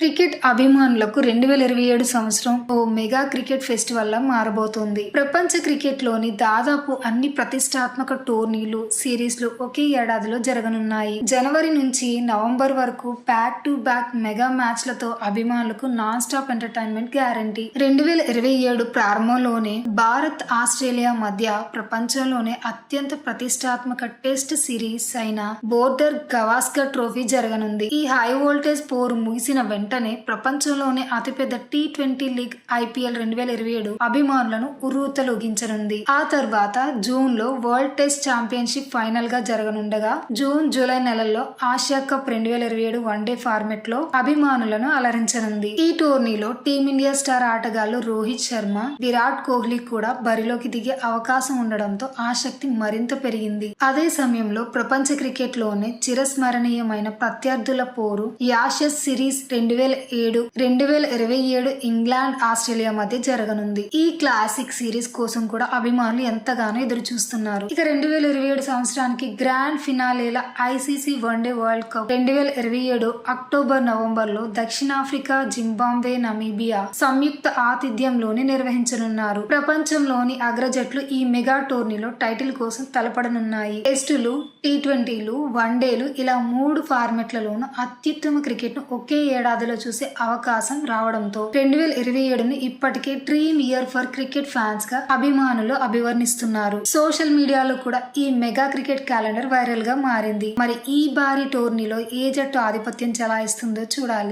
Cricket అభిమానులకు 2027 సంవత్సరం ఓ mega cricket festival లా మారబోతోంది. ప్రపంచ క్రికెట్ లోని దాదాపు అన్ని ప్రతిష్టాత్మక టోర్నీలు, సిరీస్లు ఒకే ఏడాదిలో జరగనున్నాయి. జనవరి నుంచి నవంబర్ వరకు బ్యాక్ టు బ్యాక్ మెగా మ్యాచ్లతో అభిమానులకు నాన్ స్టాప్ ఎంటర్టైన్మెంట్ గ్యారంటీ. 2027 ప్రారంభంలోనే భారత్, ఆస్ట్రేలియా మధ్య ప్రపంచంలోనే అత్యంత ప్రతిష్టాత్మక టెస్ట్ సిరీస్ అయిన బోర్డర్ గవాస్కర్ ట్రోఫీ జరగనుంది. ఈ హై వోల్టేజ్ పోరు ముగిసిన వెంటనే ప్రపంచంలోనే అతిపెద్ద T20 లీగ్ IPL 2027 అభిమానులను ఉర్రూతలూగించనుంది. ఆ తర్వాత జూన్ లో వరల్డ్ టెస్ట్ ఛాంపియన్షిప్ ఫైనల్ గా జరగనుండగా జూన్, జూలై నెలల్లో ఆసియా కప్ 2027 వన్డే ఫార్మెట్ లో అభిమానులను అలరించనుంది. ఈ టోర్నీలో టీమిండియా స్టార్ ఆటగాళ్లు రోహిత్ శర్మ, విరాట్ కోహ్లీ కూడా బరిలోకి దిగే అవకాశం ఉండడంతో ఆసక్తి మరింత పెరిగింది. అదే సమయంలో ప్రపంచ క్రికెట్ లోనే చిరస్మరణీయమైన ప్రత్యర్థుల పోరు యాషెస్ సిరీస్ 2027 ఇంగ్లాండ్, ఆస్ట్రేలియా మధ్య జరగనుంది. ఈ క్లాసిక్ సిరీస్ కోసం కూడా అభిమానులు ఎంతగానో ఎదురు చూస్తున్నారు. ఇక 2027 సంవత్సరానికి గ్రాండ్ ఫినాలేల ICC one day world cup 2027 October, November లో దక్షిణాఫ్రికా, జింబాబ్వే, నమీబియా సంయుక్త ఆతిథ్యంలోనే నిర్వహించనున్నారు. ప్రపంచంలోని అగ్రజట్లు ఈ మెగా టోర్నీలో టైటిల్ కోసం తలపడనున్నాయి. టెస్టులు, T20లు, వన్డేలు ఇలా 3 ఫార్మెట్లలోనూ అత్యుత్తమ క్రికెట్ ను ఒకే ఏడాదిలో చూసే అవకాశం రావడంతో 2027ని ఇప్పటికే dream year for cricket fans గా అభిమానులు అభివర్ణిస్తున్నారు. సోషల్ మీడియాలో కూడా ఈ మెగా క్రికెట్ క్యాలెండర్ వైరల్ గా మారింది. మరి ఈ భారీ టోర్నీలో ఏ జట్టు ఆధిపత్యం చెలాయిస్తుందో చూడాలి.